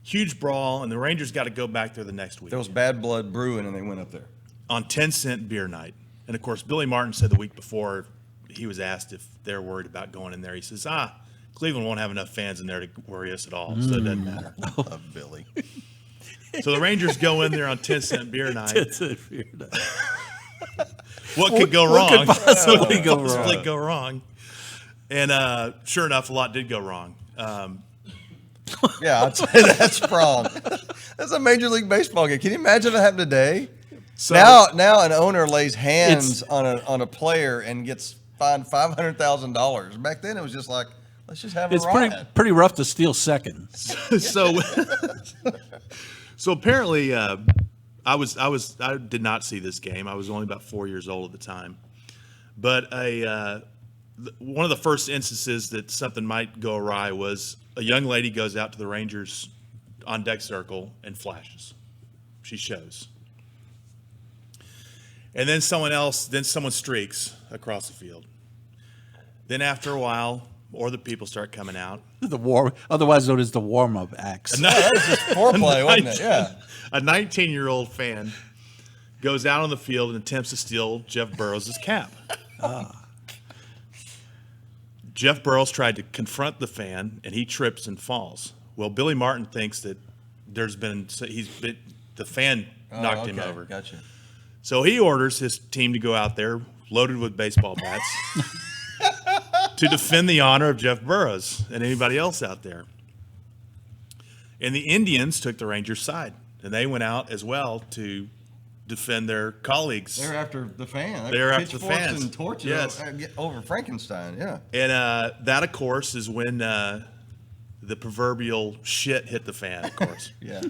huge brawl, and the Rangers got to go back there the next week There was bad blood brewing, and they went up there. on 10-cent beer night. And of course, Billy Martin said the week before, he was asked if they're worried about going in there. He says, Cleveland won't have enough fans in there to worry us at all, so it doesn't matter. Love Billy. So the Rangers go in there on 10-cent beer night. It's a weird- What could go what wrong? could possibly What could go possibly wrong? go wrong? And sure enough, a lot did go wrong. Yeah, I'd say that's wrong. That's a Major League Baseball game. Can you imagine if it happened today? So Now an owner lays hands on a player and gets fined $500,000. Back then, it was just like, let's just have a It's riot. pretty rough to steal second. so apparently I did not see this game. I was only about 4 years old at the time. But one of the first instances that something might go awry was a young lady goes out to the Rangers on deck circle and flashes. She shows. And then someone streaks across the field. Then after a while, or the people start coming out. Otherwise known as the warm-up acts. That was just foreplay, wasn't it? Yeah. A 19-year-old fan goes out on the field and attempts to steal Jeff Burrows' cap. Jeff Burrows tried to confront the fan, and he trips and falls. Well, Billy Martin thinks that the fan knocked him over. Gotcha. So he orders his team to go out there loaded with baseball bats to defend the honor of Jeff Burrows and anybody else out there. And the Indians took the Rangers' side, and they went out as well to defend their colleagues. They're after the fan. They're after the Pitchforks fans. and torches Yes. over Frankenstein. Yeah. And that, of course, is when the proverbial shit hit the fan, of course. Yeah.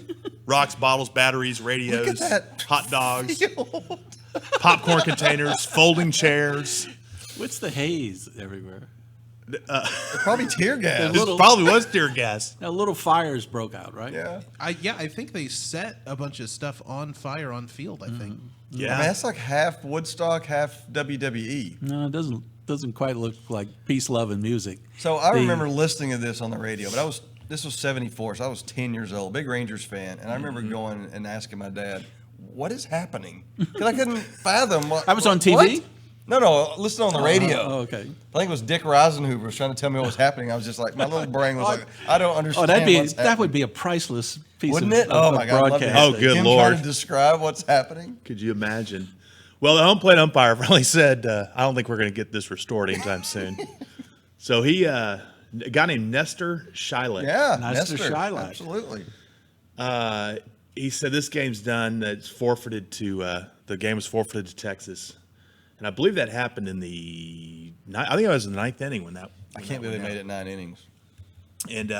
Rocks, bottles, batteries, radios, Look at that hot dogs, field. popcorn containers, folding chairs. What's the haze everywhere? Probably tear gas. The little- It probably was tear gas. Now, little fires broke out, right? Yeah. I think they set a bunch of stuff on fire on field. I think. Yeah. I mean, that's like half Woodstock, half WWE. No, it doesn't quite look like peace, love, and music. So I remember listening to this on the radio, but this was 74, so I was 10 years old, big Rangers fan, and I remember going and asking my dad, what is happening? Because I couldn't fathom what. I was on TV? What? No, listen on the radio. Oh, okay. I think it was Dick Risenhoover was trying to tell me what was happening. I was just like, my little brain was like, I don't Oh, understand that what's happening. would be a priceless piece Wouldn't of, it? Oh, of my God. I'd love to broadcast. have Oh, good him Lord. trying to describe what's happening. Could you imagine? Well, the home plate umpire finally said, I don't think we're going to get this restored anytime soon. So a guy named Nestor Shilek. Yeah, Nestor Shilek. Absolutely. He said this game's done. It's forfeited to the game was forfeited to Texas, and I believe that happened in I think it was in the ninth inning when that. I can't believe they made it 9 innings. And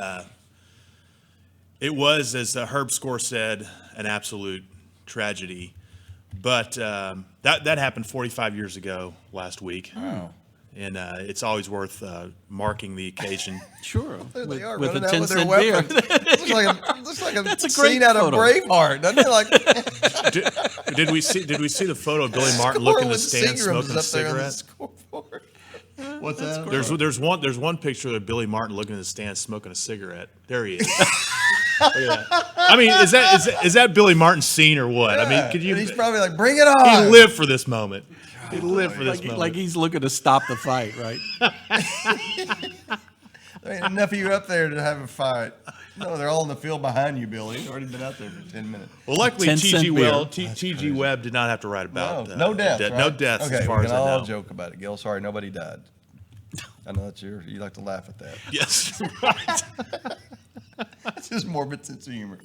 it was, as Herb Score said, an absolute tragedy. But that happened 45 years ago last week. Wow. And it's always worth marking the occasion. Sure. There they are With a running out with their 10-cent beer. weapons. looks like a That's a great scene out of photo. Braveheart, doesn't it? Like Did we see the photo of Billy Martin looking in the Score stand with Seagram's smoking a up there on the cigarette? scoreboard. What's that? There's one picture of Billy Martin looking in the stand smoking a cigarette. There he is. Look at that. I mean, is that Billy Martin's scene or what? I mean, could you? And he's probably like, bring it He on. lived for this moment. He lived for this moment. Like he's looking to stop the fight, right? There ain't enough of you up there to have a fight. No, they're all in the field behind you, Billy. He's already been out there for 10 minutes. Well, luckily 10-cent beer. T.G. Webb did not have to write about No deaths, right? no deaths Okay, as far we as can I all know. joke about it, Gil. Sorry, nobody died. I know that you like to laugh at that. Yes, right. That's his morbid sense of humor.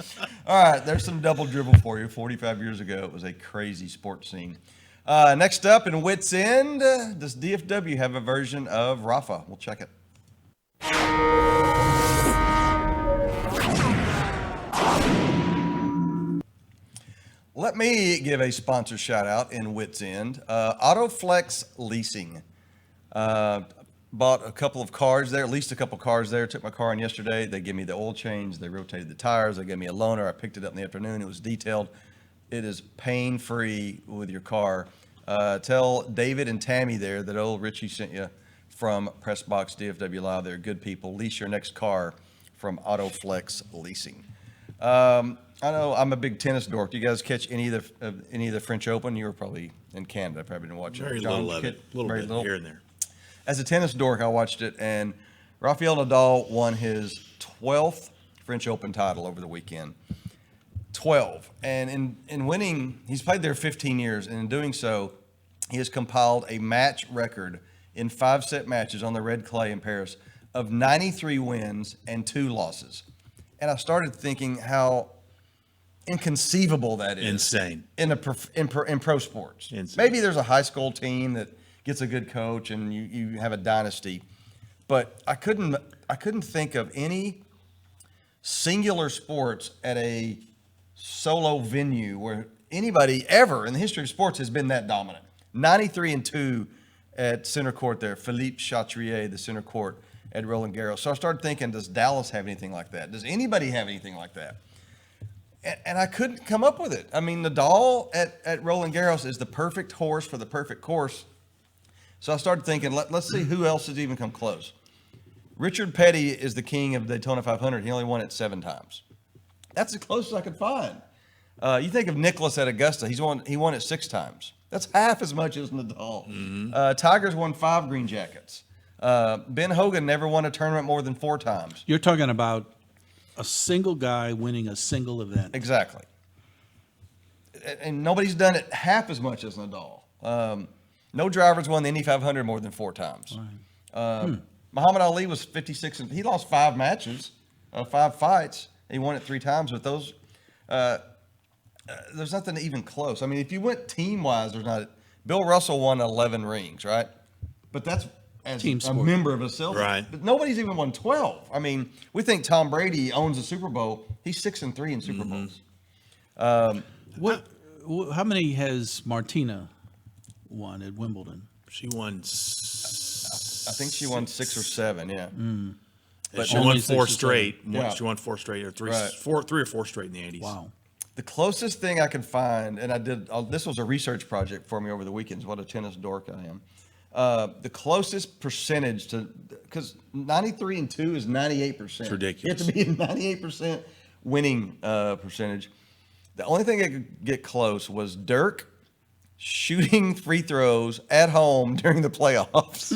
All right, there's some double dribble for you. 45 years ago, it was a crazy sports scene. Next up in Wits End, does DFW have a version of Rafa? We'll check it. Let me give a sponsor shout out in Wits End. AutoFlex Leasing. Bought a couple of cars there, at least a couple cars there. Took my car in yesterday. They gave me the oil change. They rotated the tires. They gave me a loaner. I picked it up in the afternoon. It was detailed. It is pain-free with your car. Tell David and Tammy there that old Richie sent you from PressBox DFW Live. They're good people. Lease your next car from AutoFlex Leasing. I know I'm a big tennis dork. Do you guys catch any of the French Open? You were probably in Canada. Probably didn't watch it. Very John, little of it. A little very bit little. here and there. As a tennis dork, I watched it, and Rafael Nadal won his 12th French Open title over the weekend. 12. And in winning, he's played there 15 years, and in doing so, he has compiled a match record in 5-set matches on the red clay in Paris of 93 wins and 2 losses. And I started thinking how inconceivable that is. Insane. In pro sports. Insane. Maybe there's a high school team that gets a good coach and you have a dynasty, but I couldn't think of any singular sports at a solo venue where anybody ever in the history of sports has been that dominant. 93-2 at center court there. Philippe Chatrier, the center court at Roland Garros. So I started thinking, does Dallas have anything like that? Does anybody have anything like that? And I couldn't come up with it. I mean, Nadal at Roland Garros is the perfect horse for the perfect course. So I started thinking, let's see who else has even come close. Richard Petty is the king of Daytona 500. He only won it 7 times. That's the closest I could find. You think of Nicklaus at Augusta. He won it 6 times. That's half as much as Nadal. Mm-hmm. Tiger's won 5 green jackets. Ben Hogan never won a tournament more than 4 times. You're talking about a single guy winning a single event. Exactly. And nobody's done it half as much as Nadal. No driver's won the Indy 500 more than 4 times. Right. Muhammad Ali was 56, and he lost 5 matches, 5 fights. He won it 3 times, but those, there's nothing even close. I mean, if you went team-wise, there's not. Bill Russell won 11 rings, right? But that's as Team a sport. member of a Celtics. Right. But nobody's even won 12. I mean, we think Tom Brady owns a Super Bowl. He's 6-3 in Super Bowls. How many has Martina won at Wimbledon? She won. I think she won 6 or 7. Yeah. But she only won 6 4 or 7. straight. Yeah. She won 4 straight, or 3 Right. or 4 straight in the 80s. Wow. The closest thing I could find, and I did, this was a research project for me over the weekends. What a tennis dork I am. The closest percentage to, because 93-2 is 98%. It's ridiculous. You have to be a 98% winning percentage. The only thing that could get close was Dirk shooting free throws at home during the playoffs.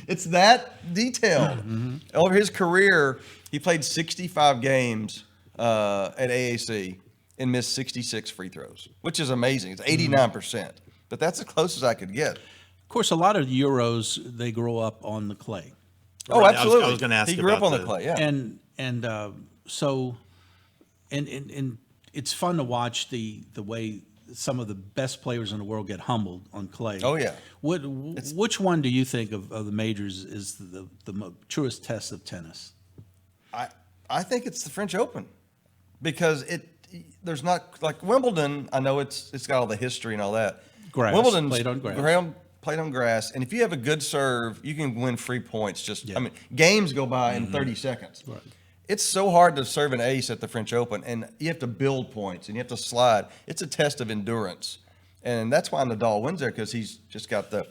It's that detailed. Mm-hmm. Over his career, he played 65 games at AAC and missed 66 free throws, which is amazing. It's 89%. But that's the closest I could get. Of course, a lot of Euros, they grow up on the clay. Oh, Right. absolutely. I was going to ask He grew up about on the clay, yeah. So it's fun to watch the way some of the best players in the world get humbled on clay. Oh, yeah. Which one do you think of the majors is the truest test of tennis? I think it's the French Open because there's not like Wimbledon. I know it's got all the history and all that. Grass, Wimbledon's played on grass. Played on grass, and if you have a good serve, you can win free points. Yeah. I mean, games go by in 30 seconds. Right. It's so hard to serve an ace at the French Open, and you have to build points and you have to slide. It's a test of endurance, and that's why Nadal wins there because he's got the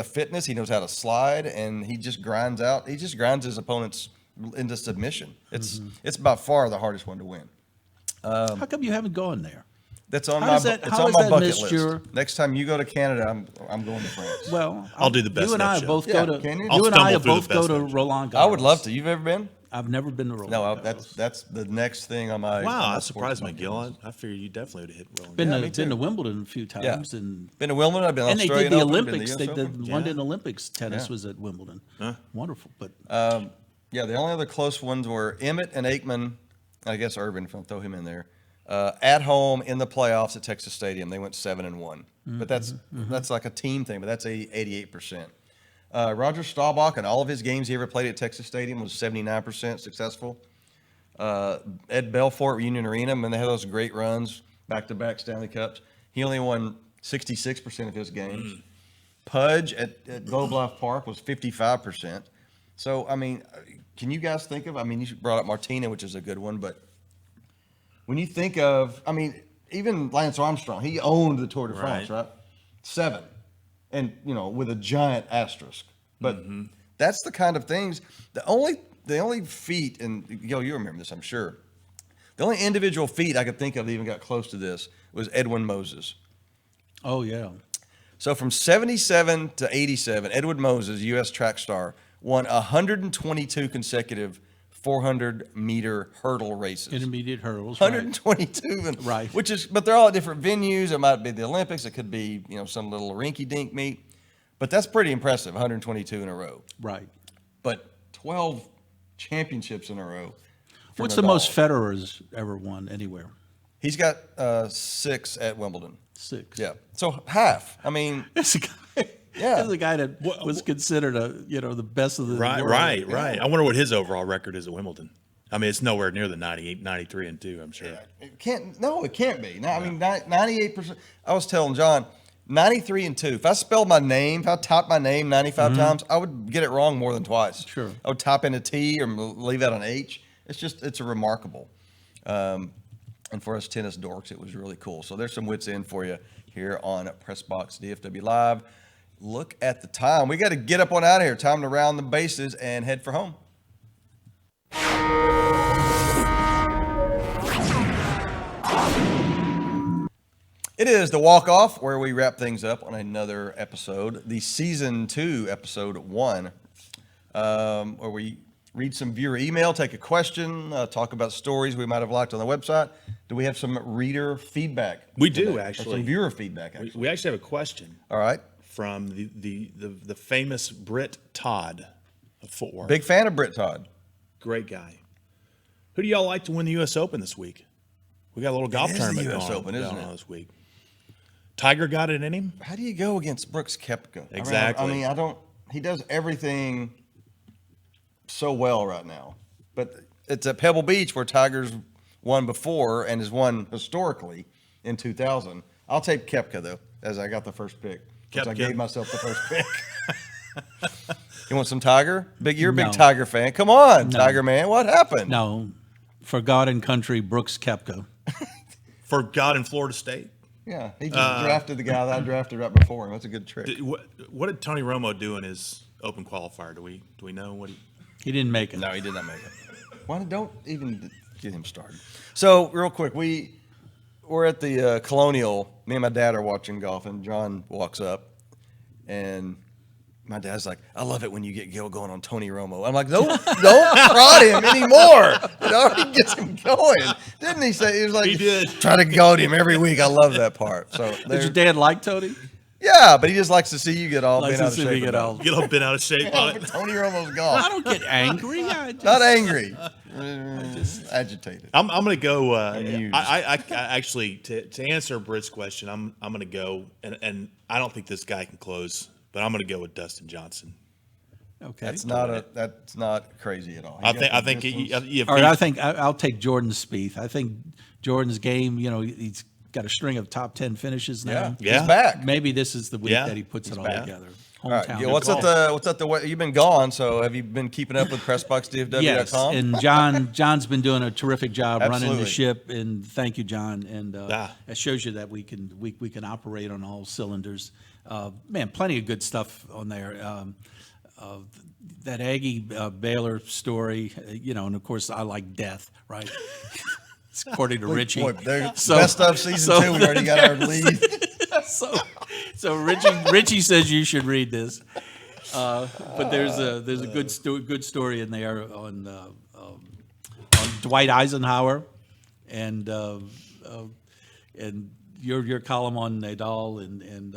fitness. He knows how to slide, and he just grinds out. He just grinds his opponents into submission. It's by far the hardest one to win. How come you haven't gone there? That's on How my has that- it's how on has my that bucket missed list. your- Next time you go to Canada, I'm going to France. Well, I'll do the best You and of I show. both Yeah, go to. can you? I'll You and I stumble through both the go best to of show. Roland Garros. I would love to. You've ever been? I've never been to Roland No, Garros. that's the next thing on my. Wow, on my that's sports surprised me, bucket list. Gil. I figured you definitely would have hit Roland. Been Yeah, to me too. Wimbledon a few times, and Been to Wimbledon. I've been to they Australian did the Open, been to Olympics. the They US did Open. the London Olympics. Tennis Yeah. was at Wimbledon. Huh? Wonderful, but Yeah, the only other close ones were Emmett and Aikman I guess Urban, if I'll throw him in there. At home in the playoffs at Texas Stadium, they went 7-1. But that's like a team thing. But that's 88%. Roger Staubach in all of his games he ever played at Texas Stadium was 79% successful. Ed Belfort, Union Arena, when they had those great runs, back-to-back Stanley Cups, he only won 66% of his games. Pudge at Globe Life Park was 55%. So, I mean, can you guys think of, I mean, you brought up Martina, which is a good one, but when you think of, I mean, even Lance Armstrong, he owned the Tour de France, right? 7. And, you know, with a giant asterisk. But that's the kind of things, the only feat, and you remember this, I'm sure. The only individual feat I could think of that even got close to this was Edwin Moses. Oh, yeah. So from 77 to 87, Edwin Moses, U.S. track star, won 122 consecutive 400-meter hurdle races. Intermediate hurdles. 122, Right. Which is, but they're all at different venues. It might be the Olympics. It could be, some little rinky-dink meet. But that's pretty impressive, 122 in a row. Right. But 12 championships in a row. for What's the Nadal. most Federer's ever won anywhere? He's got 6 at Wimbledon. 6. Yeah, so half. I mean, That's a guy. Yeah. That's a guy that was considered the best of the Right, world. right. I wonder what his overall record is at Wimbledon. I mean, it's nowhere near the 98, 93 and 2, I'm sure. it can't be. No, I mean, 98%. I was telling John, 93 and 2. If I spelled my name, if I typed my name 95 times, I would get it wrong more than twice. Sure. I would type in a T or leave out an H. It's a remarkable. And for us tennis dorks, it was really cool. So there's some wits in for you here on PressBox DFW Live. Look at the time. We got to get up on out of here. Time to round the bases and head for home. It is the walk-off where we wrap things up on another episode, the season 2, episode 1, where we read some viewer email, take a question, talk about stories we might have liked on the website. Do we have some reader feedback? We do, today? Or actually. some viewer feedback, actually. We actually have a question All right. from the famous Britt Todd of Fort Worth. Big fan of Britt Todd. Great guy. Who do y'all like to win the U.S. Open this week? We got a little golf is the tournament US going Open, isn't on it? this week. Tiger got it in him? How do you go against Brooks Koepka? Exactly. He does everything so well right now. But it's at Pebble Beach where Tiger's won before and has won historically in 2000. I'll take Koepka, though, as I got the first pick. Since I Koepka. gave myself the first pick. You want some Tiger? You're a big No. Tiger fan. Come on, No. Tiger man. What happened? No, for God and country, Brooks Koepka. For God in Florida State? Yeah, he just drafted the guy that I drafted right before him. That's a good trick. What did Tony Romo do in his Open qualifier? Do we know what he... He didn't make it. No, he did not make it. Why don't even get him started? So real quick, we're at the Colonial. Me and my dad are watching golf, and John walks up, and my dad's like, "I love it when you get Gil going on Tony Romo." I'm like, "Don't prod him anymore. It already gets him going." Didn't he say? He was like, He did. Try to goad him every week. I love that part. So Did there, your dad like Tony? yeah, but he just likes to see you get all Likes bent to out of see shape. me get about all- Get all bent out of shape on it. it. Tony Romo's I golf. don't get angry. I just, Not angry, just agitated. I'm going to go. Amused. I actually to answer Britt's question, I'm going to go, and I don't think this guy can close, but I'm going to go with Dustin Johnson. okay. That's not crazy at all. He I got think the I think distance. if All right, he- I think I'll take Jordan Spieth. I think Jordan's game, he's got a string of top 10 finishes now. Yeah, he's back. Maybe this is the week Yeah, that he puts it all back. together. All right, Hometown. Gil, what's at the you've been gone, so have you been keeping up with PressBoxDFW.com? Yes, and John's been doing a terrific job running Absolutely. the ship, and thank you, John. And Ah. it shows you that we can operate on all cylinders. Man, plenty of good stuff on there. That Aggie Baylor story, and of course I like death, right? It's according to Richie. Boy, So- best of season 2. We already got our lead. So Richie says you should read this, but there's a good story in there on Dwight Eisenhower, and your column on Nadal, and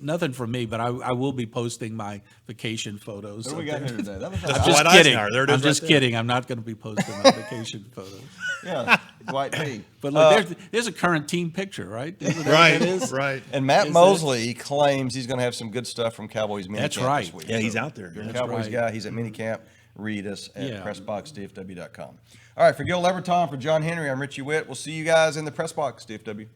nothing from me, but I will be posting my vacation photos. What do we got here today? That was I'm a, just Dwight kidding. Eisenhower. There it I'm is right just there. kidding. I'm not going to be posting my vacation photos. yeah, Dwight P. But look, there's a current team picture, right? Isn't that what Right, that is? right. And Matt Is Mosley claims he's going to have some good stuff from Cowboys minicamp That's this right. week. Yeah, he's So out there. You're a Yeah. Cowboys right. guy. He's at minicamp. Read us at Yeah. PressBoxDFW.com. All right, for Gil Leverton, for John Henry, I'm Richie Witt. We'll see you guys in the PressBox DFW.